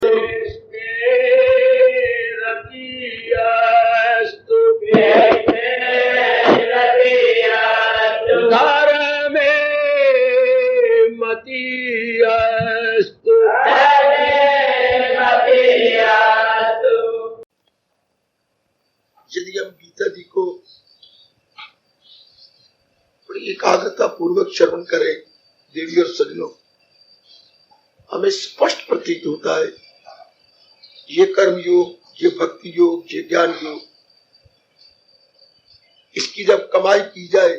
यदि हम गीता जी को बड़ी एकाग्रता पूर्वक श्रवण करें देवी और सज्जनों, हमें स्पष्ट प्रतीत होता है ये कर्म योग, ये भक्ति योग, ये ज्ञान योग, इसकी जब कमाई की जाए,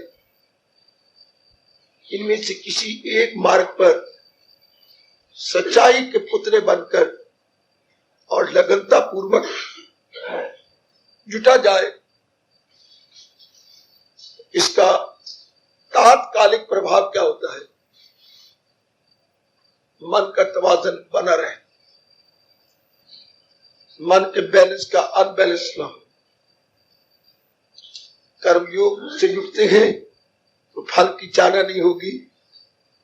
इनमें से किसी एक मार्ग पर सच्चाई के पुतले बनकर और लगनता पूर्वक जुटा जाए, इसका तात्कालिक प्रभाव क्या होता है? मन का तवाज़ुन बना रहे, मन के बैलेंस का अनबैलेंस ना हो। कर्मयोग से जुटते हैं तो फल की चाहना नहीं होगी,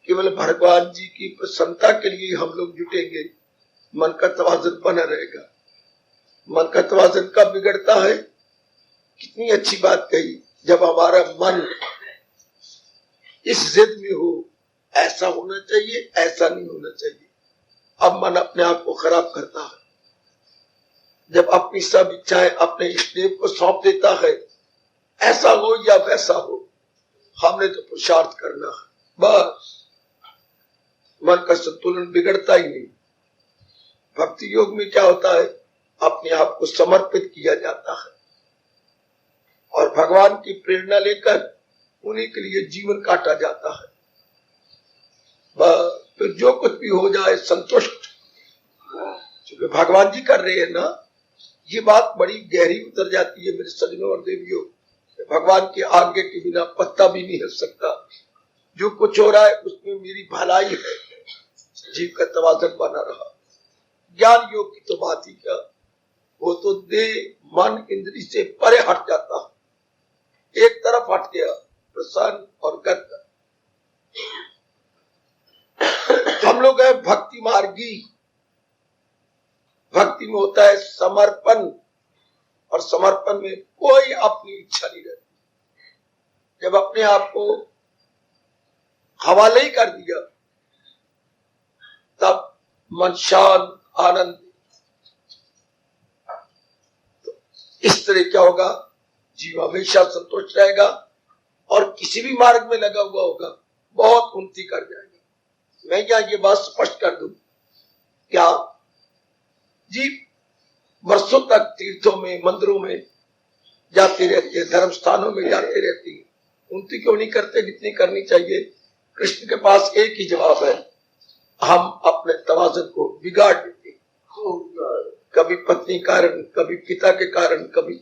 केवल भगवान जी की प्रसन्नता के लिए हम लोग जुटेंगे। मन का तवाज़ुन बना रहेगा। मन का तवाज़ुन कब बिगड़ता है? कितनी अच्छी बात कही, जब हमारा मन इस जिद में हो, ऐसा होना चाहिए, ऐसा नहीं होना चाहिए। अब मन अपने आप को खराब करता है। जब अपनी सब इच्छाएं अपने इष्टदेव को सौंप देता है, ऐसा हो या वैसा हो, हमने तो पुरुषार्थ करना है, बस। मन का संतुलन बिगड़ता ही नहीं। भक्ति योग में क्या होता है? अपने आप को समर्पित किया जाता है और भगवान की प्रेरणा लेकर उन्हीं के लिए जीवन काटा जाता है। फिर जो कुछ भी हो जाए संतुष्ट, क्योंकि भगवान जी कर रहे हैं ना। ये बात बड़ी गहरी उतर जाती है मेरे सज्जनों और देवियों। भगवान के आगे के बिना पत्ता भी नहीं हिल सकता। जो कुछ हो रहा है उसमें मेरी भलाई है। जीव का तवाज़ुन बना रहा। ज्ञान योग की तो बात ही क्या, वो तो देह मन इंद्री से परे हट जाता है, एक तरफ हट गया, प्रसन्न और गद्द। हम लोग है भक्ति मार्गी। भक्ति में होता है समर्पण, और समर्पण में कोई अपनी इच्छा नहीं रहती। जब अपने आप को हवाले ही कर दिया, तब मन शांत आनंद। तो इस तरह क्या होगा? जीव हमेशा संतुष्ट रहेगा और किसी भी मार्ग में लगा हुआ होगा, बहुत उन्नति कर जाएगा। मैं क्या ये बात स्पष्ट कर दूं, क्या जीव वर्षों तक तीर्थों में, मंदिरों में जाते रहते हैं, धर्म स्थानों में जाते रहते हैं, उन्नति क्यों नहीं करते जितनी करनी चाहिए? कृष्ण के पास एक ही जवाब है, हम अपने तवाज़ुन को बिगाड़ देते हैं। कभी पत्नी कारण, कभी पिता के कारण, कभी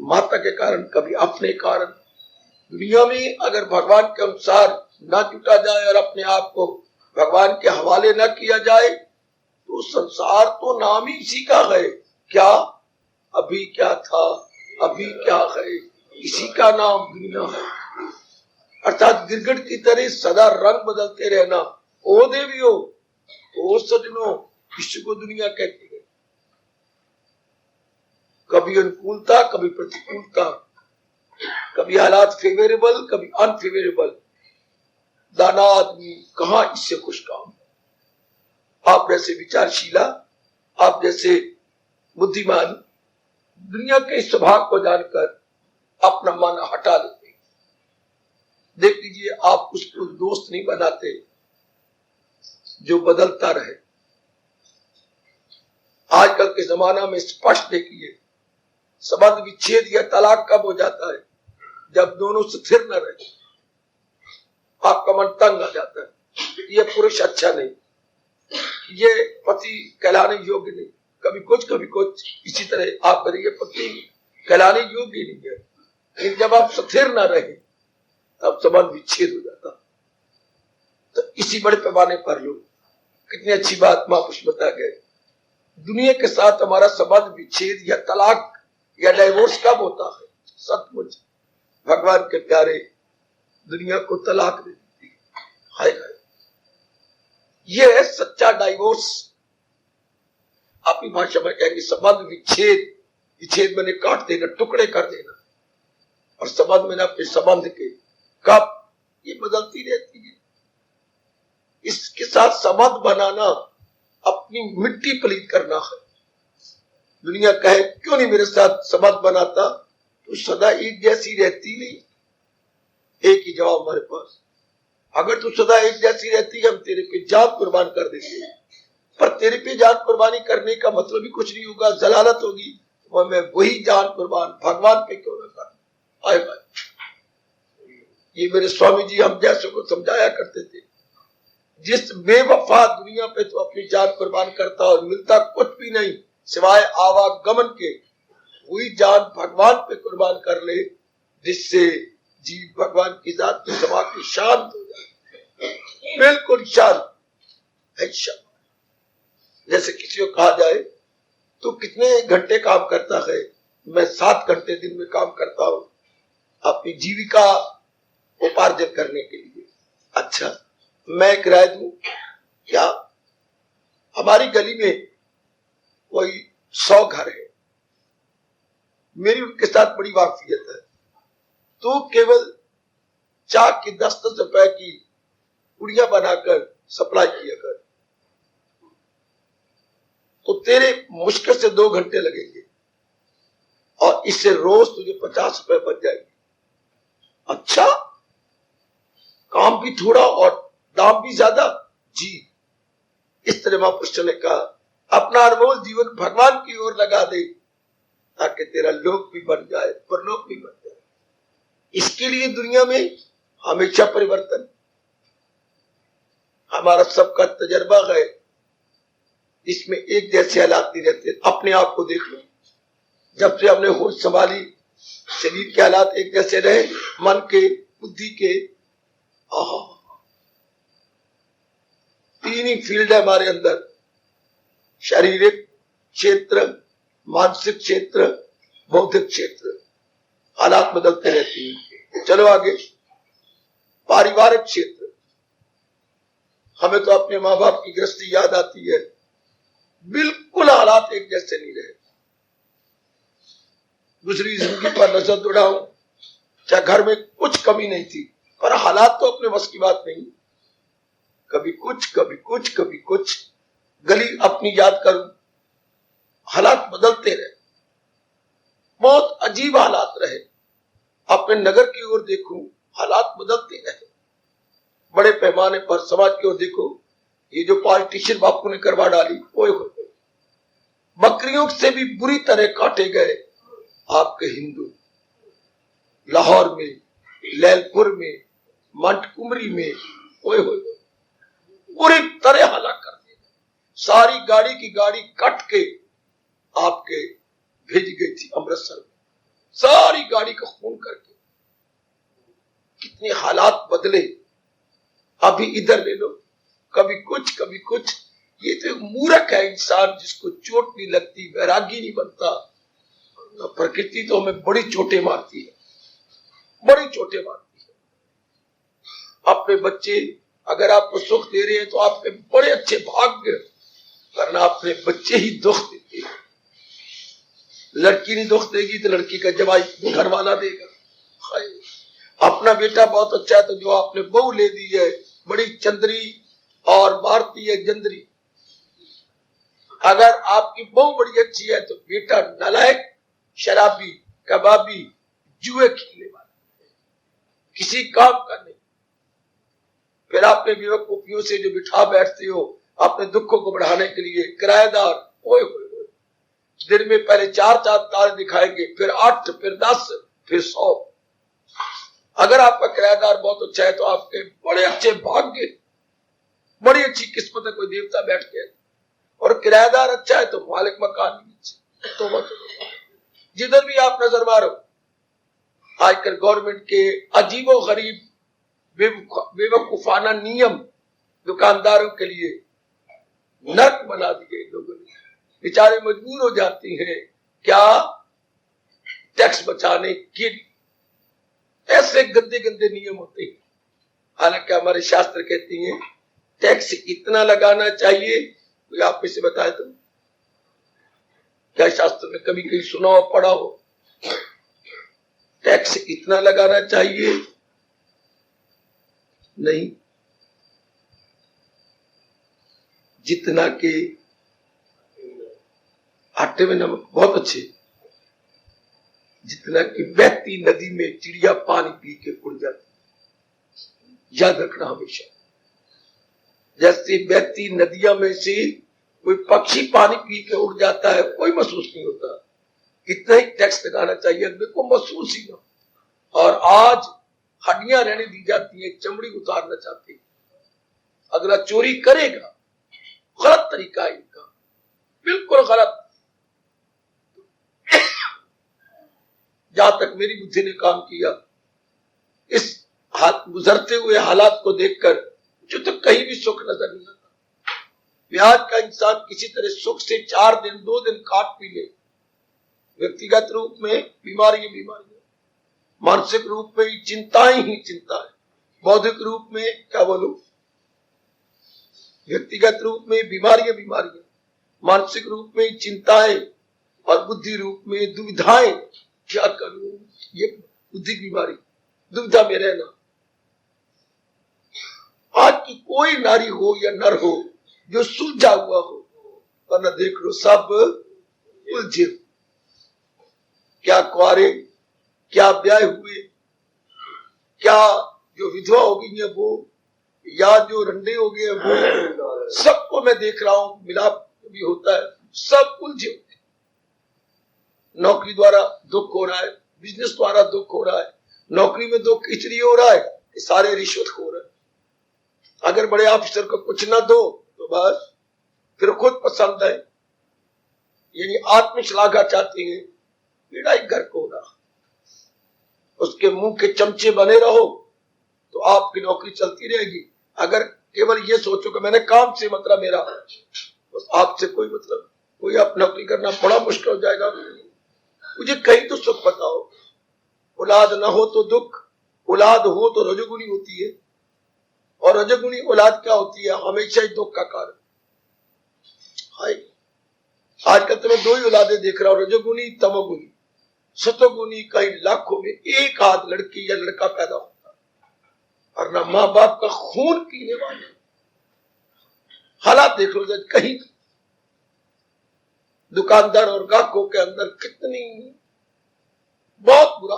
माता के कारण, कभी अपने कारण। दुनिया में अगर भगवान के अनुसार न जुटा जाए और अपने आप को भगवान के हवाले न किया जाए, तो संसार तो नाम ही इसी का है। क्या अभी क्या था, अभी क्या है, इसी का नाम दुनिया है। अर्थात गिरगिट की तरह सदा रंग बदलते रहना। ओ देवियों, ओ सज्जनों, इसको दुनिया कहती है। कभी अनुकूलता, कभी प्रतिकूलता, कभी हालात फेवरेबल, कभी अनफेवरेबल। दाना आदमी कहां इससे खुश काम। आप जैसे विचारशीला, आप जैसे बुद्धिमान दुनिया के स्वभाव को जानकर अपना मन हटा लेते। देख लीजिए, आप उसको दोस्त नहीं बनाते जो बदलता रहे। आजकल के जमाना में स्पष्ट देखिए, संबंध विच्छेद या तलाक कब हो जाता है? जब दोनों स्थिर न रहे। आपका मन तंग आ जाता है, ये पुरुष अच्छा नहीं, ये पति कहलाने योग्य नहीं, कभी कुछ इसी तरह आप करिए, पति कहलाने योग्य नहीं है। लेकिन जब आप स्थिर न रहे, तब संबंध विच्छेद हो जाता। तो इसी बड़े पैमाने पर लोग, कितनी अच्छी बात महापुरुष बता गए, दुनिया के साथ हमारा संबंध विच्छेद या तलाक या डाइवोर्स कब होता है? सचमुच भगवान के प्यारे दुनिया को तलाक दे देती है। हाय हाय, ये है सच्चा डाइवोर्स। आध्यात्मिक भाषा में कहेंगे संबंध विच्छेद। विच्छेद मैंने काट देना, टुकड़े कर देना। और संबंध में अपने संबंध के कब ये बदलती रहती है। इसके साथ संबंध बनाना अपनी मिट्टी पलीत करना है। दुनिया कहे क्यों नहीं मेरे साथ संबंध बनाता, तो सदा एक जैसी रहती नहीं। एक ही जवाब हमारे पास, अगर तू सदा एक जैसी रहती हम तेरे पे जान कुर्बान कर देंगे। पर तेरे पे जान कुर्बानी करने का मतलब ही कुछ नहीं होगा, जलालत होगी। वह मैं वही जान कुर्बान भगवान पे क्यों न कर। आए भाई, ये मेरे स्वामी जी हम जैसे को समझाया करते थे, जिस बेवफा दुनिया पे तो अपनी जान कुर्बान करता और मिलता कुछ भी नहीं सिवाय आवागमन के, वही जान भगवान पे कुर्बान कर ले, जिससे जीव भगवान की जात में समा के शांत हो जाए, बिल्कुल शांत है। जैसे किसी को कहा जाए तो कितने घंटे काम करता है, मैं 7 घंटे दिन में काम करता हूं अपनी जीविका उपार्जन करने के लिए। अच्छा, मैं किराया दूं क्या? हमारी गली में कोई 100 घर है, मेरी उनके साथ बड़ी वाकफियत है। तो केवल चाक की 10-10 रुपए की पुड़िया बनाकर सप्लाई किया कर, तो तेरे मुश्किल से 2 घंटे लगेंगे और इससे रोज तुझे 50 रुपए बच जाएंगे। अच्छा, काम भी थोड़ा और दाम भी ज्यादा। जी, इस तरह महापुरुषों ने कहा अपना अनमोल जीवन भगवान की ओर लगा दे, ताकि तेरा लोक भी बन जाए, परलोक भी बन जाए। इसके लिए दुनिया में हमेशा परिवर्तन, हमारा सबका तजर्बा है, इसमें एक जैसे हालात नहीं रहते। अपने आप को देख लो, जब से हमने होश संभाली शरीर के हालात एक जैसे रहे, मन के, बुद्धि के। 3 ही फील्ड है हमारे अंदर, शारीरिक क्षेत्र, मानसिक क्षेत्र, बौद्धिक क्षेत्र। हालात बदलते रहती हैं। चलो आगे, पारिवारिक क्षेत्र। हमें तो अपने माँ बाप की गृहस्थी याद आती है, बिल्कुल हालात एक जैसे नहीं रहे। दूसरी जिंदगी पर नजर दौड़ाऊं, चाहे घर में कुछ कमी नहीं थी, पर हालात तो अपने बस की बात नहीं। कभी कुछ, कभी कुछ, कभी कुछ। गली अपनी याद करूं, हालात बदलते रहे, बहुत अजीब हालात रहे। अपने नगर की ओर देखूं, हालात बदलते रहे। बड़े पैमाने पर समाज की ओर देखो, ये जो पॉलिटिशियन बापू ने करवा डाली, ओए होए, बकरियों से भी बुरी तरह काटे गए आपके हिंदू। लाहौर में, लैलपुर में, मंटकुमरी में, ओए होए, पूरी तरह हलाक कर दिए। सारी गाड़ी की गाड़ी कट के आपके भेज गई थी अमृतसर में, सारी गाड़ी का खून करके। कितने हालात बदले। अभी इधर ले लो, कभी कुछ, कभी कुछ। ये तो मूर्ख है इंसान, जिसको चोट नहीं लगती, वैरागी नहीं बनता। प्रकृति तो हमें बड़ी चोटें मारती है, बड़ी चोटें मारती है। अपने बच्चे अगर आपको सुख दे रहे हैं तो आपके बड़े अच्छे भाग्य, वरना अपने बच्चे ही दुख देते हैं। लड़की नहीं दुख देगी तो लड़की का जवाई घर वाला देगा। अपना बेटा बहुत अच्छा है तो जो आपने बहू ले दी है बड़ी चंद्री और मारती है जंदरी। अगर आपकी बहू बड़ी अच्छी है तो बेटा नालायक, शराबी, कबाबी, जुए खेलने वाला, किसी काम का नहीं। फिर आपने बेवकूफियों से जो बिठा बैठते हो अपने दुखों को बढ़ाने के लिए, किराएदार, ओए होए, दिन में पहले 4 तारे दिखाएंगे, फिर 8, फिर 10, फिर 100। अगर आपका किराएदार बहुत अच्छा है तो आपके बड़े अच्छे भाग्य, बड़ी अच्छी किस्मत है, कोई देवता बैठ गया। और किराएदार अच्छा है तो मालिक मकान नीचे। तो जिधर भी आप नजर मारो, आजकल गवर्नमेंट के अजीबो गरीब बेवकूफाना नियम दुकानदारों के लिए नर्क बना दिए लोगों ने। बेचारे मजबूर हो जाते हैं क्या, टैक्स बचाने के लिए। ऐसे गंदे गंदे नियम होते हैं। हालांकि हमारे शास्त्र कहते हैं टैक्स इतना लगाना चाहिए, कोई आप में से बताए तो क्या शास्त्र में कभी कहीं सुना हो पढ़ा हो? टैक्स इतना लगाना चाहिए? नहीं, जितना कि आटे में नमक। बहुत अच्छे। जितना कि बहती नदी में चिड़िया पानी पी के उड़ जाती, याद रखना हमेशा। जैसे बहती नदियों में से कोई पक्षी पानी पी के उड़ जाता है, कोई महसूस नहीं होता, इतना ही टैक्स लगाना चाहिए, अगले को महसूस ही ना। और आज हड्डियां रहने दी जाती है, चमड़ी उतारना चाहते हैं। अगला चोरी करेगा, गलत तरीका है इनका, बिल्कुल गलत। जहां तक मेरी बुद्धि ने काम किया, इस गुजरते हुए हालात को देखकर जो तो कहीं भी सुख नजर नहीं आता। ब्याज का इंसान किसी तरह सुख से 4 दिन 2 दिन काट पी ले, व्यक्तिगत रूप में बीमारी, मानसिक रूप में चिंताएं ही चिंता है, बौद्धिक रूप में क्या बोलूं, व्यक्तिगत रूप में बीमारियां, मानसिक रूप में चिंताएं, और बुद्धि रूप में दुविधाएं। क्या करूं, ये बुद्धि की बीमारी, दुविधा में रहना। आज की कोई नारी हो या नर हो जो सुलझा हुआ हो, वरना देख लो सब उलझे। क्या कुआरे, क्या ब्याह हुए, क्या जो विधवा हो गई है वो, या जो रंडे हो गए वो, सबको मैं देख रहा हूं, मिलाप भी होता है, सब उलझे होते। नौकरी द्वारा दुख हो रहा है, बिजनेस द्वारा दुख हो रहा है, नौकरी में दुख इसलिए हो रहा है, सारे रिश्वतखोर है। अगर बड़े ऑफिसर को कुछ ना दो तो बस फिर खुद पसंद है, यानी आत्मश्लाघा चाहती है, पीड़ा ही घर को हो रहा। उसके मुंह के चमचे बने रहो तो आपकी नौकरी चलती रहेगी। अगर केवल ये सोचो कि मैंने काम से मतलब मेरा, बस आपसे कोई मतलब, कोई आप नौकरी करना बड़ा मुश्किल हो जाएगा। मुझे कहीं तो सुख बताओ। औलाद ना हो तो दुख, औलाद हो तो रजोगुनी होती है, और रजोगुनी औलाद क्या होती है, हमेशा ही दुख का कारण। हाय, आजकल तो मैं 2 ही औलादे देख रहा हूं, रजोगुनी तमोगुनी। सतोगुनी कहीं लाखों में 1 आध लड़की या लड़का पैदा होता है, और ना माँ बाप का खून पीने वाले। हालात देख लो, कहीं दुकानदार और ग्राहकों के अंदर कितनी बहुत बुरा।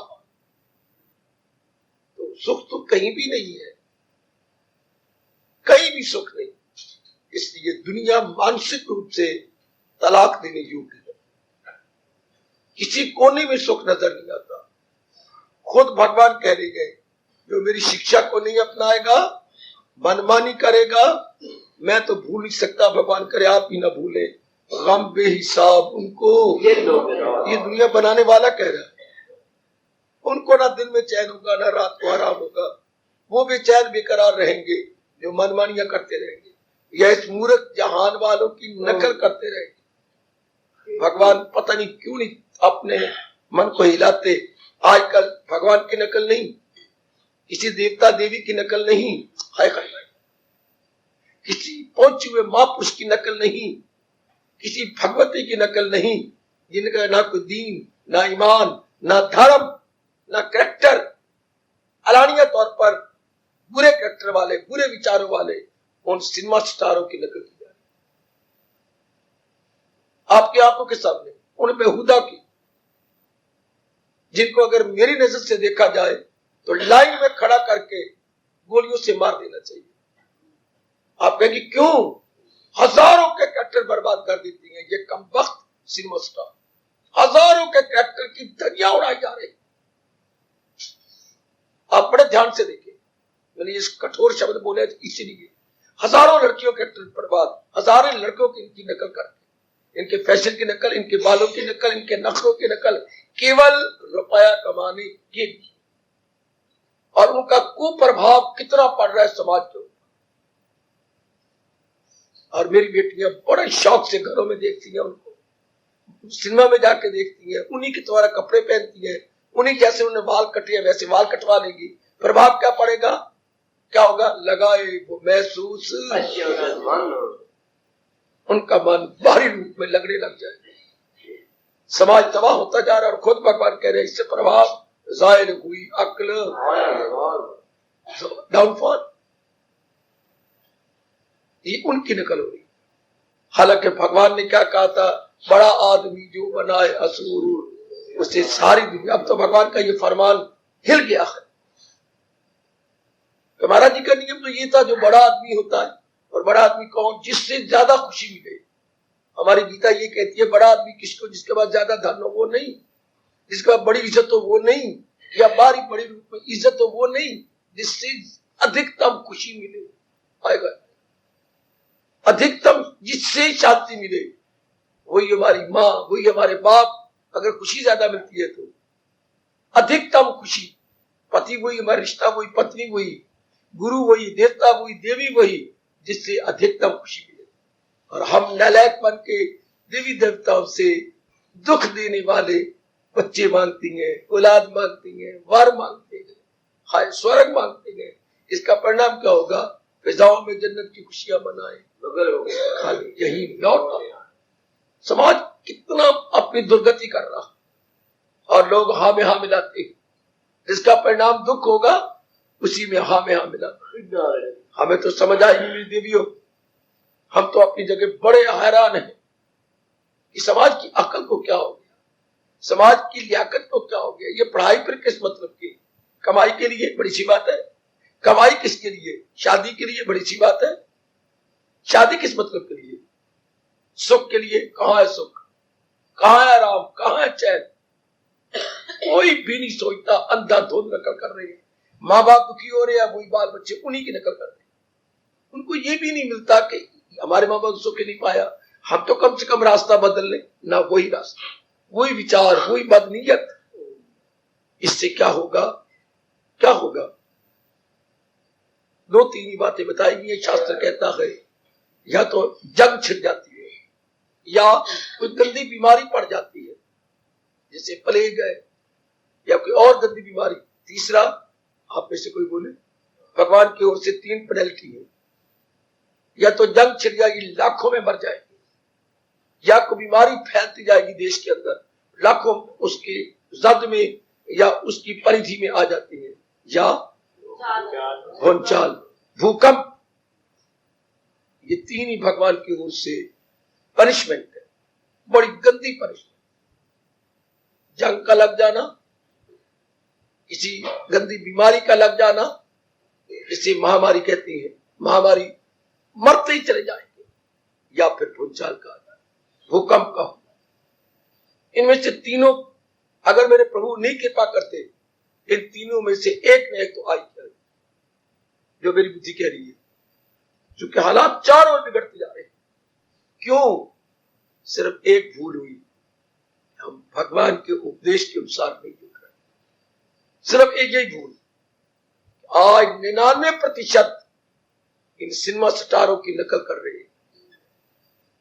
तो सुख तो कहीं भी नहीं है, कहीं भी सुख नहीं। इसलिए दुनिया मानसिक रूप से तलाक देने योग्य है। किसी कोने में सुख नजर नहीं आता। खुद भगवान कह रहे गए, जो मेरी शिक्षा को नहीं अपनाएगा, मनमानी करेगा, मैं तो भूल नहीं सकता, भगवान करे आप ही ना भूले, गम बेहिसाब उनको ये दुनिया बनाने वाला कह रहा है। उनको ना दिन में चैन होगा, ना रात को आराम होगा। वो बेचैन बेकरार रहेंगे जो मनमानियां करते रहेंगे, या इस मूर्ख जहान वालों की नकल करते रहेंगे। भगवान पता नहीं क्यों नहीं अपने मन को हिलाते। आजकल भगवान की नकल नहीं, किसी देवता देवी की नकल नहीं, हाय हाय, किसी पहुंचे हुए महापुरुष की नकल नहीं, किसी भगवती की नकल नहीं, जिनका ना कोई दीन, ना ईमान, ना धर्म, ना कैरेक्टर, अलानिया तौर पर बुरे कैरेक्टर वाले, बुरे विचारों वाले उन सिनेमा स्टारों की नकल की जा रही आपकी आंखों के सामने, उन बेहुदा की, जिनको अगर मेरी नजर से देखा जाए तो लाइन में खड़ा करके गोलियों से मार देना चाहिए। आप कहेंगे क्यों? हजारों के कैरेक्टर बर्बाद कर देती हैं ये कमबख्त सिनेमा स्टार। हजारों के कैरेक्टर की दुनिया उड़ाई जा रही। आप बड़े ध्यान से देखिए, मैंने ये कठोर शब्द बोले इसीलिए। हजारों लड़कियों के कैरेक्टर बर्बाद, हजारों लड़कों की इनकी नकल करके, इनके फैशन की नकल, इनके बालों की नकल, इनके नखरों की नकल, केवल रुपया कमाने के लिए। और उनका कुप्रभाव कितना पड़ रहा है समाज के। और मेरी बेटियां बड़े शौक से घरों में देखती हैं उनको, सिनेमा में जाके देखती हैं, उन्हीं के द्वारा कपड़े पहनती हैं, उन्हीं जैसे उन्हें बाल कटे वैसे बाल कटवा लेंगी। प्रभाव क्या पड़ेगा, क्या होगा? लगाए वो महसूस, उनका मन बाहरी रूप में लगने लग जाए। समाज तबाह होता जा रहा है और खुद भगवान कह रहे हैं इससे प्रभाव जाहिर हुई अक्ल डाउनफॉल। ये उनकी नकल हो रही। हालांकि भगवान ने क्या कहा था, बड़ा आदमी जो बनाए असूर उससे सारी दुनिया। अब तो भगवान का ये फरमान हिल गया है। तो महाराज जी का नियम तो ये था जो बड़ा आदमी होता है, और बड़ा आदमी कौन, जिससे ज्यादा खुशी मिले। हमारी गीता ये कहती है बड़ा आदमी किसको, जिसके पास ज्यादा धन हो वो नहीं, जिसके पास बड़ी इज्जत हो वो नहीं, या बारी बड़ी रूप में इज्जत हो वो नहीं, जिससे अधिकतम खुशी मिले आएगा, अधिकतम जिससे शांति मिले, वही हमारी माँ, वही हमारे बाप। अगर खुशी ज्यादा मिलती है तो अधिकतम खुशी, पति वही, हमारा रिश्ता वही, पत्नी वही, गुरु वही, देवता वही, देवी वही, जिससे अधिकतम खुशी मिले। और हम नालायक बन के देवी देवताओं से दुख देने वाले बच्चे मांगती हैं, औलाद मांगती हैं, वर मांगते हैं, हाय स्वर्ग मांगते हैं। इसका परिणाम क्या होगा, फिजाओं में जन्नत की खुशियां मनाए मगर खाली यही लौट आया। समाज कितना अपनी दुर्गति कर रहा, और लोग हाँ में हाँ मिलाते हैं, जिसका परिणाम दुख होगा उसी में हाँ में हाँ मिला। हमें तो समझ आई नहीं मेरी देवियों, हम तो अपनी जगह बड़े हैरान हैं कि समाज की अकल को क्या हो गया, समाज की लियाकत को क्या हो गया। ये पढ़ाई फिर किस मतलब की, कमाई के लिए बड़ी सी बात है। कमाई किसके लिए, शादी के लिए बड़ी सी बात है। शादी किस मतलब के लिए, सुख के लिए। कहां है सुख, कहां है आराम, कहां है चैन, कोई भी नहीं सोचता। अंधाधुंध नकल कर रहे हैं। माँ बाप दुखी हो रहे हैं, वही बाल बच्चे उन्हीं की नकल कर रहे हैं। उनको ये भी नहीं मिलता कि हमारे माँ बाप सुख नहीं पाया, हम तो कम से कम रास्ता बदल लें ना। वही रास्ता, वही विचार, वही बदनीयत। इससे क्या होगा, क्या होगा। दो तीन ही बातें बताई गई। शास्त्र कहता है या तो जंग छिड़ जाती है, या कोई गंदी बीमारी पड़ जाती है, जैसे प्लेग है या कोई और गंदी बीमारी। तीसरा, आप में से कोई बोले, भगवान की ओर से 3 पेनल्टी है। या तो जंग छिड़ जाएगी, लाखों में मर जाएगी, या कोई बीमारी फैलती जाएगी देश के अंदर, लाखों उसके जद में या उसकी परिधि में आ जाती है, या भूचाल, भूकंप। ये 3 ही भगवान की ओर से पनिशमेंट है, बड़ी गंदी पनिशमेंट। जंग का लग जाना, किसी गंदी बीमारी का लग जाना, इसे महामारी कहती है। महामारी मरते ही चले जाएंगे, या फिर भूचाल का आ जाए, भूकंप का होना। इनमें से तीनों अगर मेरे प्रभु नहीं कृपा करते, इन तीनों में से एक न एक तो आई जाए, जो मेरी बुद्धि कह रही है। क्योंकि हालात चारों ओर बिगड़ते जा रहे हैं। क्यों, सिर्फ एक भूल हुई, हम भगवान के उपदेश के अनुसार नहीं जुड़ रहे। सिर्फ एक यही भूल। आज 99% इन सिनेमा स्टारों की नकल कर रहे हैं,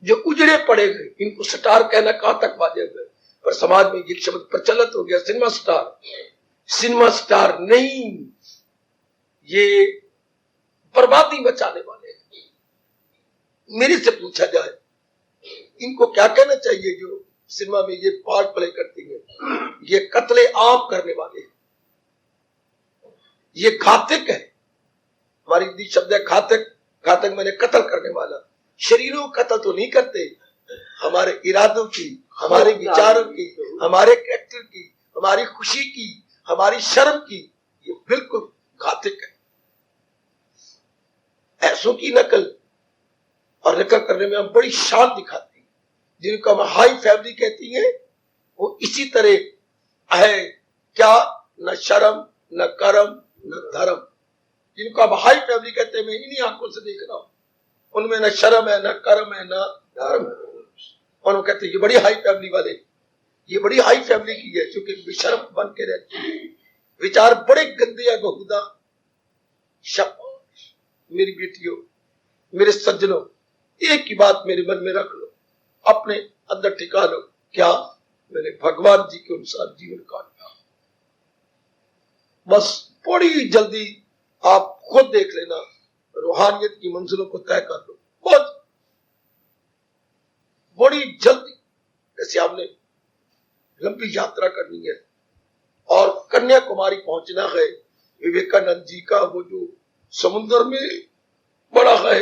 जो उजड़े पड़े गए। इनको स्टार कहना कहां तक बाजेगा, पर समाज में ये शब्द प्रचलित हो गया, सिनेमा स्टार। सिनेमा स्टार नहीं, ये बर्बादी मचाने वाले हैं। मेरे से पूछा जाए इनको क्या कहना चाहिए, जो सिनेमा में ये पार्ट प्ले करती है, ये कत्ले आम करने वाले हैं, ये घातक है। हमारी हिंदी शब्द है घातक। घातक मैंने कत्ल करने वाला। शरीरों कत्ल तो नहीं करते, हमारे इरादों की, हमारे विचारों की, हमारे कैरेक्टर की, हमारी खुशी की, हमारी शर्म की, ये बिल्कुल घातक है। ऐसों की नकल, और नकल करने में हम बड़ी शान दिखाते हैं। जिनको हम हाई फैमिली कहती है, वो इसी तरह है। क्या, न शर्म, न कर्म, न धर्म। जिनको आप हाई फैमिली कहते हैं, मैं इन्हीं आंखों से देख रहा हूं, उनमें न शर्म है, न कर्म है, न धर्म। और वो कहते हैं ये बड़ी हाई फैमिली वाले, ये बड़ी हाई फैमिली की है, क्योंकि बेशर्म बन के रहते हैं, विचार बड़े गंदे या बहुदा। मेरी बेटियों, मेरे सज्जनों, एक ही बात मेरे मन में रख लो, अपने अंदर टिका लो। क्या, मैंने भगवान जी के अनुसार जीवन काटना। बस बड़ी जल्दी आप खुद देख लेना, रूहानियत की मंजिलों को तय कर लो। बहुत बड़ी जल्दी, जैसे आपने लंबी यात्रा करनी है और कन्याकुमारी पहुंचना है। विवेकानंद जी का वो जो समुद्र में बड़ा है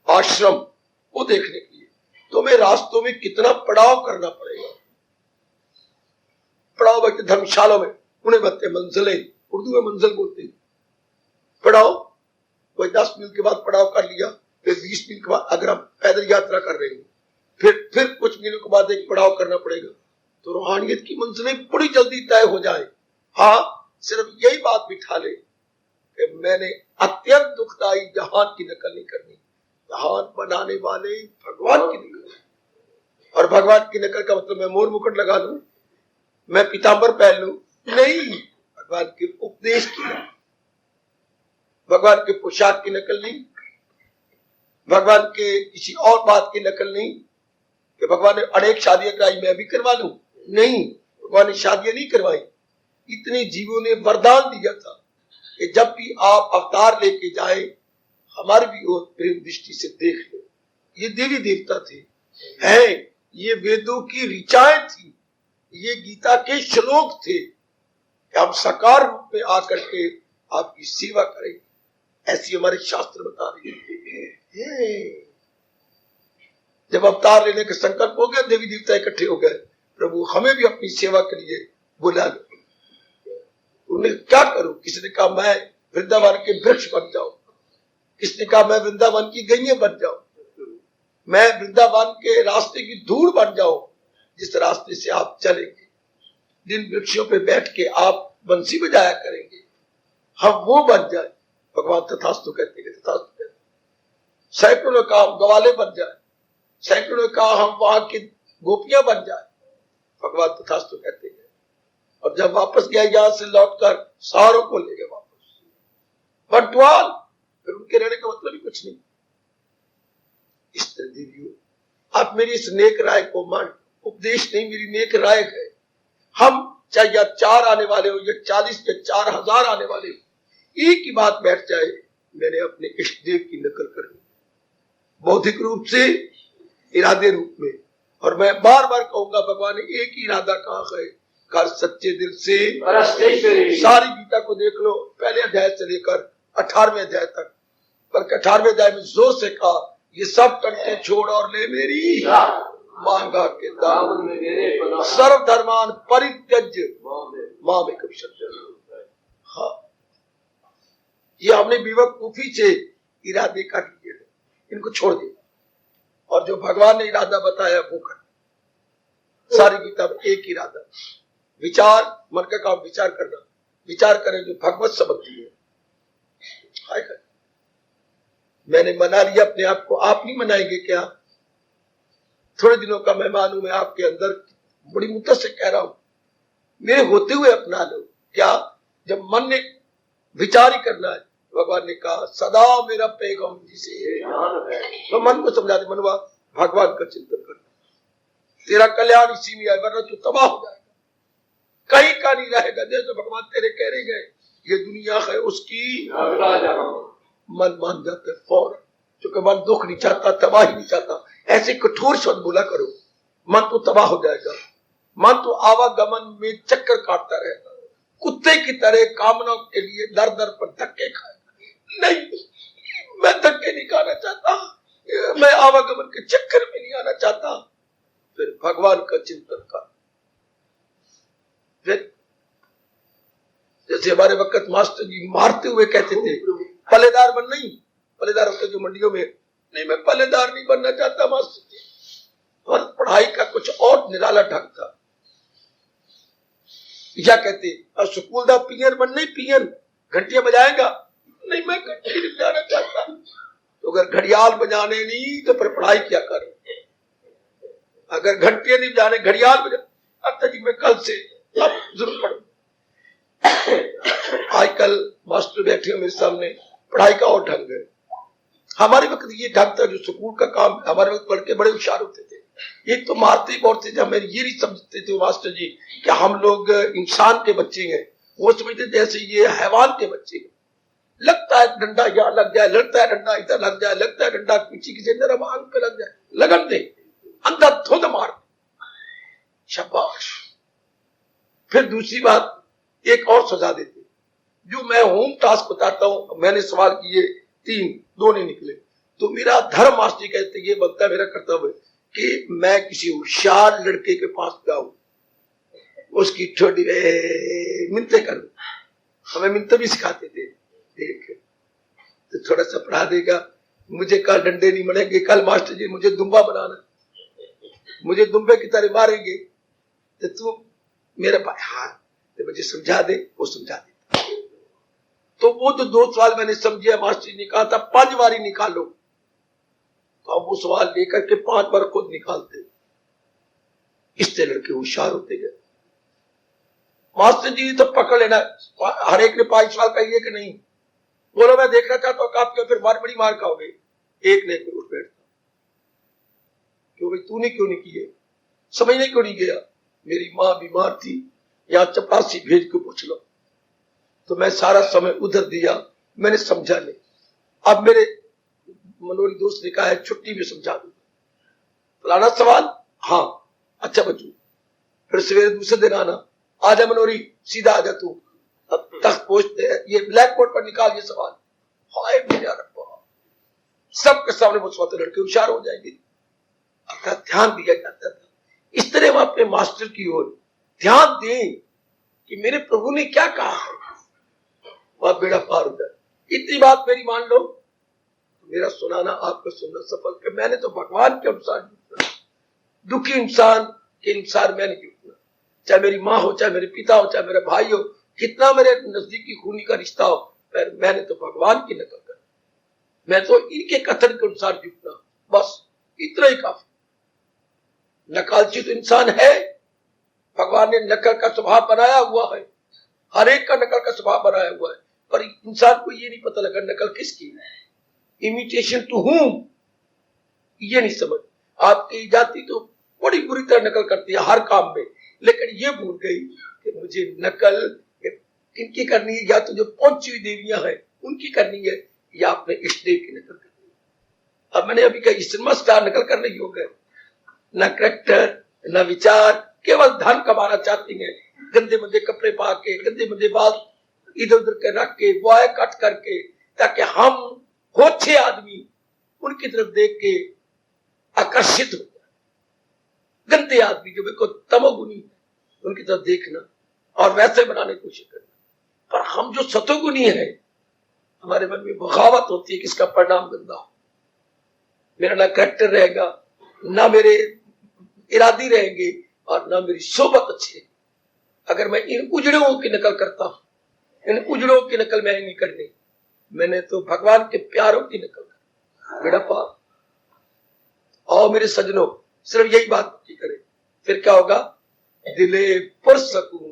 आश्रम, वो देखने के लिए तो मैं रास्तों में कितना पड़ाव करना पड़ेगा। पड़ाव बल्कि धर्मशाला में उन्हें बताते मंजिलें, उर्दू में मंजिल बोलते हैं। पड़ाव कोई 10 मील के बाद पड़ाव कर लिया, फिर 20 मील के बाद अगर हम पैदल यात्रा कर रहे हैं फिर कुछ मीलों के बाद एक पड़ाव करना पड़ेगा, तो रूहानियत की मंजिलें बड़ी जल्दी तय हो जाए। हाँ, सिर्फ यही बात बिठा ले कि मैंने अत्यंत दुखदायी जहान की नकल नहीं करनी, जहान बनाने वाले भगवान की नकल। और भगवान की नकल का मतलब मैं मोर मुकुट लगा लूं, मैं पीतांबर पहन लूं, नहीं, भगवान के उपदेश की नकल, भगवान के पोशाक की नकल नहीं, भगवान के किसी और बात की नकल नहीं कि भगवान ने अनेक शादियां कराई मैं भी करवा लूं, नहीं, भगवान ने शादियां नहीं करवाई। इतने जीवों ने वरदान दिया था कि जब भी आप अवतार लेके जाए हमारी भी ओर प्रेम दृष्टि से देख लो। ये देवी देवता थे, हैं, ये वेदों की ऋचाएं थी, ये गीता के श्लोक थे कि हम साकार रूप में आकर के आपकी सेवा करें, ऐसी हमारे शास्त्र बता रहे हैं। जब अवतार लेने का संकल्प हो गया, देवी देवता इकट्ठे हो गए, प्रभु हमें भी अपनी सेवा के लिए बुला लो। उन्हें क्या करूं? किसी ने कहा मैं वृंदावन के वृक्ष बन जाऊं, किसने कहा मैं वृंदावन की गैया बन जाऊं, मैं वृंदावन के रास्ते की धूल बन जाऊं जिस रास्ते से आप चलेंगे, जिन वृक्षों पे बैठ के आप बंसी बजाया करेंगे, हम वो बन जाए। भगवान तथास्तु कहते हैं, तथास्तु कहते। सैकड़ों ने कहा हम ग्वाले बन जाए, सैकड़ों ने कहा हम वहां की गोपियां बन जाए, भगवान तथास्तु कहते हैं। और जब वापस गया यहां से लौटकर सारों को ले गए वापस बंटवाल, फिर उनके रहने का मतलब ही कुछ नहीं। इस तरह देवियों, आप मेरी इस नेक राय को मान, उपदेश नहीं मेरी नेक राय है। हम चाहे या 4 आने वाले हो या 40 या 4000 आने वाले हो, एक ही बात बैठ जाए, मैंने अपने इष्ट देव की नकल करनी, बौद्धिक रूप से, इरादे रूप में। और मैं बार बार कहूंगा भगवान ने एक ही इरादा कहा है, कर सच्चे दिल से। सारी गीता को देख लो, पहले अध्याय से लेकर 18वें अध्याय तक, बल्कि 18वें अध्याय में जोर से कहा ये सब टंटे छोड़ और ले मेरी मांगा के दामन, सर्व धर्मान परित्यज्य मामेकं शरणं। हाँ, ये हमने बेवकूफी से इरादे कर लिए, इनको छोड़ दिया और जो भगवान ने इरादा बताया वो कर। सारी गीता में एक इरादा, विचार, मन का काम विचार करना, विचार करें जो भगवत संबंधी है। हाय कर, मैंने मना लिया अपने आप को, आप नहीं मनाएंगे क्या? थोड़े दिनों का मेहमान हूं मैं आपके अंदर, बड़ी मुद्दत से कह रहा हूं, मेरे होते हुए अपना लो। क्या? जब मन ने विचार ही करना है, भगवान ने कहा सदा मेरा पैगाम जिसे, तो मन को समझा दे, मनवा भगवान का चिंतन करना, तेरा कल्याण इसी में है, वरना तू तबाह हो जाएगा, कहीं का नहीं रहेगा। जैसे भगवान तेरे कह रहे गए ये दुनिया है उसकी, मन मान जाता है फौरन, क्योंकि मन दुख नहीं चाहता, तबाही नहीं चाहता। ऐसे कठोर शब्द बोला करो, मन तो तबाह हो जाएगा, मन तो आवागमन में चक्कर काटता रहेगा, कुत्ते की तरह कामना के लिए दर दर पर धक्के खाएगा। नहीं, मैं धक्के नहीं खाना चाहता, मैं आवागमन के चक्कर में नहीं आना चाहता। फिर भगवान का चिंतन कर। फिर जैसे हमारे वक्त मास्टर जी मारते हुए कहते थे पल्लेदार बन, नहीं पल्लेदार होते जो मंडियों में, नहीं मैं पल्लेदार नहीं बनना चाहता मास्टर जी। और पढ़ाई का कुछ और निराला ढंग था। या कहते स्कूल दा पियन बन, नहीं पियन घंटियां बजाएगा, नहीं मैं घंटी नहीं बजाना चाहता। तो अगर घड़ियाल बजाने नहीं तो फिर पढ़ाई क्या करें? अगर घंटियां नहीं बजाने, घड़ियाल बजा, अच्छा जी मैं कल से अब जरूर पढ़ू। आजकल मास्टर बैठे हो मेरे सामने, पढ़ाई का और ढंग है। हमारे वक्त ये ढंग था, जो स्कूल का काम, हमारे वक्त पढ़ के बड़े होशियार होते थे। ये तो मारते बहुत थे, जब मेरे ये नहीं समझते थे मास्टर जी कि हम लोग इंसान के बच्चे हैं, वो समझते जैसे ये हैवान के बच्चे हैं। लगता है डंडा यहाँ लग जाए, लगता है डंडा इधर लग जाए, लगता है डंडा पीछे किसी नरम आंख पे लग जाए, लगन दे, अंदर धुंध मार, शाबाश। फिर दूसरी बात एक और सजा देते, जो मैं होम टास्क बताता हूं, मैंने सवाल किए 3, 2 नहीं निकले, तो मेरा धर्म मास्टर कहते ये बनता है मेरा कर्तव्य कि मैं किसी होशियार लड़के के पास जाऊं, उसकी थोड़ी मिन्नतें करूं। हमें मिन्नतें भी सिखाते थे, देख तो थोड़ा सा पढ़ा देगा, मुझे कल डंडे नहीं मिलेंगे, कल मास्टर जी मुझे दुम्बा बनाना, मुझे दुम्बे की तरह मारेंगे, तो तू मेरे पास हाँ तो मुझे समझा दे, वो समझा देता। तो वो जो 2 सवाल मैंने समझे, मास्टर जी ने कहा था 5 बारी निकालो, तो अब वो सवाल लेकर के 5 बार खुद निकालते। इससे लड़के होशियार होते गए। मास्टर जी तो पकड़ लेना, हर एक ने 5 सवाल कहिए कि नहीं, बोलो मैं देखना चाहता हूं आप, फिर बड़ी मार खाओगे। एक ने उठ बैठता, क्यों भाई तूने क्यों नहीं किए, समझने क्यों नहीं गया, मेरी माँ बीमार थी, या चपरासी भेज के पूछ लो। तो मैं सारा समय उधर दिया, मैंने समझा नहीं। अब मेरे मनोरी दोस्त ने कहा है छुट्टी में समझा दूंगा, फलाना सवाल, हाँ अच्छा बच्चू, फिर सवेरे दूसरे दिन आना, आजा मनोरी सीधा आजा तू, अब तक पहुंचते हैं, ये ब्लैक बोर्ड पर निकाल ये सवाल। हाय मेरा रब्बा, सबके सामने वो सवाल, तो लड़के होशियार हो जाएंगे। अर्थात ध्यान दिया जाता था। इस तरह हम अपने मास्टर की ओर ध्यान दें कि मेरे प्रभु ने क्या कहा है, वह बेड़ा पार हो जाए। इतनी बात मेरी मान लो, मेरा सुनाना आपको सुनना सफल कर। मैंने तो भगवान के अनुसार जुटना, दुखी इंसान के अनुसार मैंने जुटना, चाहे मेरी माँ हो, चाहे मेरे पिता हो, चाहे मेरा भाई हो, कितना मेरे नजदीकी खूनी का रिश्ता हो, पर मैंने तो भगवान की नकल करना, मैं तो इनके कथन के अनुसार जुटना, बस इतना ही काफी। नकालची तो इंसान है, भगवान ने नकल का स्वभाव बनाया हुआ है, हर एक का नकल का स्वभाव बनाया हुआ है, पर इंसान को ये नहीं पता लगा नकल किसकी है, इमिटेशन टू हुम, ये नहीं समझ। आपकी जाति तो बड़ी बुरी तरह नकल करती है हर काम में, लेकिन ये भूल गई कि मुझे नकल किनकी करनी है, या तो जो पहुंची हुई देवियां हैं उनकी करनी है, या अपने इष्ट देव की नकल करनी है। अब मैंने अभी कहा सिनेमा स्टार नकल करने योग्य है, न करेक्टर न विचार, केवल धन कमाना चाहती हैं, गंदे मंदे कपड़े पा के, गंदे मंदे बाल इधर उधर के रख के, बॉय कट करके, ताकि हम होछे आदमी उनकी तरफ देख के आकर्षित हो जाए। गंदे आदमी जो बिल्कुल तमोगुनी उनकी तरफ देखना और वैसे बनाने की कोशिश करना। पर हम जो सतोगुनी है, हमारे मन में बगावत होती है कि इसका परिणाम गंदा हो, मेरा ना करेक्टर रहेगा, ना मेरे इरादी रहेंगे, और ना मेरी सोबत अच्छी है। अगर मैं इन उजड़ों की नकल करता हूं, इन उजड़ों की नकल मैंने नहीं करनी, मैंने तो भगवान के प्यारों की नकल करनी। बेड़ा पार। और मेरे सजनों सिर्फ यही बात की करें, फिर क्या होगा, दिले पुरसकून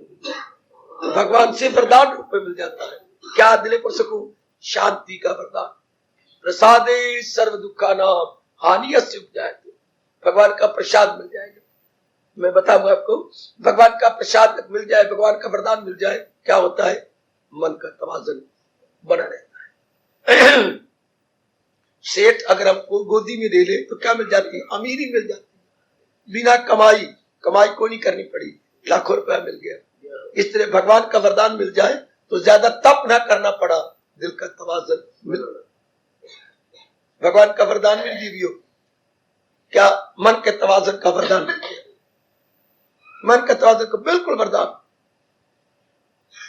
भगवान से वरदान रूप में मिल जाता है। क्या दिले पुरसकून? शांति का वरदान। प्रसादे सर्व दुखा नाम हानियस्य उपजायते, भगवान का प्रसाद मिल जाएगा। मैं बताऊंगा आपको, भगवान का प्रसाद मिल जाए, भगवान का वरदान मिल जाए, क्या होता है, मन का तवाज़ुन बना रहता है। सेठ अगर हमको गोदी में ले ले तो क्या मिल जाती है, अमीरी मिल जाती है, बिना कमाई को नहीं करनी पड़ी, लाखों रुपया मिल गया। इस तरह भगवान का वरदान मिल जाए तो ज्यादा तप ना करना पड़ा, दिल का तवाज़ुन मिल, भगवान का वरदान मिल जीवियो, क्या मन के तवाज़ुन का वरदान मिल गया, मन का तवाज़ुन का बिल्कुल वरदान।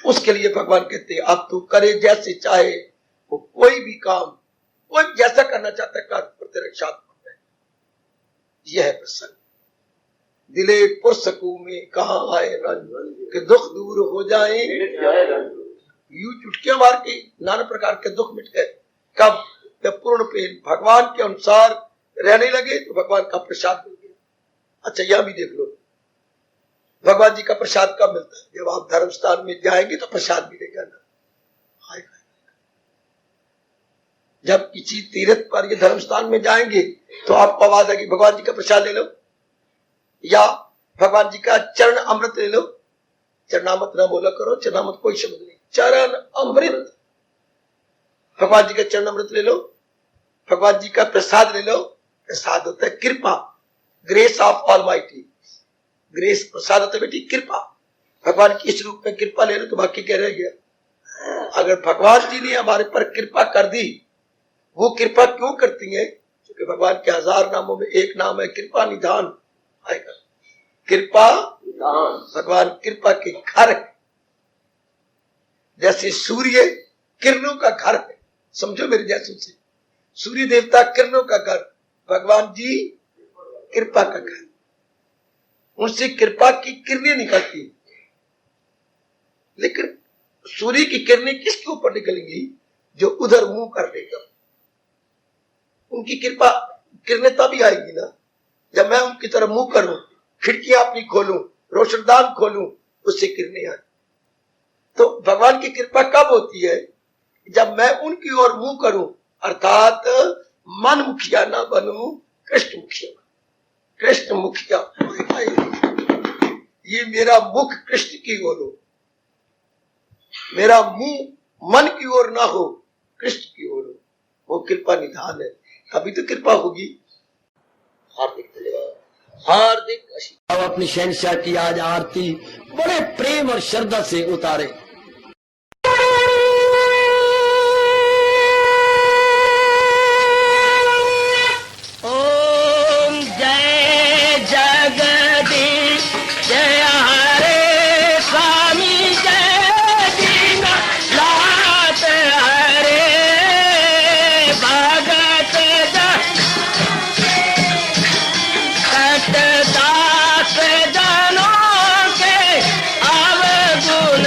उसके लिए भगवान कहते हैं अब तू करे जैसे चाहे, वो कोई भी काम, कोई जैसा करना चाहता है कर, पर तेरा साथ है। यह है प्रसंग। दिले पुरसकू में कहाँ आए रंग कि दुख दूर हो जाए, यूं चुटकियां मार के नाना प्रकार के दुख मिट गए। कब? जब पूर्ण प्रेम भगवान के अनुसार रहने लगे तो भगवान का प्रसाद मिल गया। अच्छा यह भी देख लो, भगवान जी का प्रसाद कब मिलता है, जब आप धर्म स्थान में जाएंगे तो प्रसाद मिलेगा ना। जब किसी तीर्थ पर धर्म स्थान में जाएंगे तो आपको आवाज आएगी भगवान जी का प्रसाद ले लो, या भगवान जी का चरण अमृत ले लो। चरणामृत ना बोला करो, चरणामृत कोई शब्द नहीं, चरण अमृत, भगवान जी का चरण अमृत ले लो, भगवान जी का प्रसाद ले लो। प्रसाद होता है कृपा, ग्रेस ऑफ ऑलमाइटी, ग्रेस प्रसाद होता है बेटी कृपा। भगवान की इस रूप में कृपा ले लो तो बाकी क्या रह गया। अगर भगवान जी ने हमारे पर कृपा कर दी, वो कृपा क्यों करती है? क्योंकि भगवान के 1000 नामों में एक नाम है कृपा निधान आएगा। कृपा भगवान कृपा के घर है, जैसे सूर्य किरणों का घर है, समझो मेरे जैसे से, सूर्य देवता किरणों का घर, भगवान जी कृपा का घर, उनसे कृपा की किरणें निकलती। लेकिन सूर्य की किरणें किसके ऊपर निकलेंगी? जो उधर मुंह कर देगा। उनकी कृपा किरणें तभी आएगी ना जब मैं उनकी तरफ मुंह करूं, खिड़कियां अपनी खोलूं, रोशनदान खोलूं, उससे किरणें आए। तो भगवान की कृपा कब होती है? जब मैं उनकी ओर मुंह करूं, अर्थात मन मुखिया ना बनूं, कृष्ण मुखिया। कृष्ण मुखिया, ये मेरा मुख कृष्ण की ओर हो, मेरा मुंह मन की ओर ना हो, कृष्ण की ओर हो, वो कृपा निधान है, अभी तो कृपा होगी। हार्दिक धन्यवाद, हार्दिक अब अपनी शहंशाह की आज आरती बड़े प्रेम और श्रद्धा से उतारे। ओम जय जगदीश जय हरे स्वामी जय दीना लात हरे भगत दास जनों के अवगुण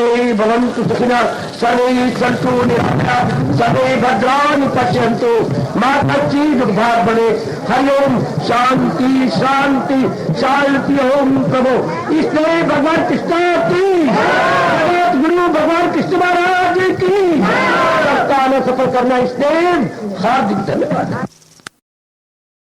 सर्वे भवन्तु सुखिनः सर्वे सन्तु निरामयाः सर्वे भद्राणि पश्यन्तु मा कश्चित् दुर्भाग् भवेत्। हरि ओम शांति शांति शांति। ओम प्रभु इसलिए भगवान कृष्ण की जगत गुरु भगवान कृष्ण महाराज की सत्ता में सफल करना इसलिए हार्दिक धन्यवाद।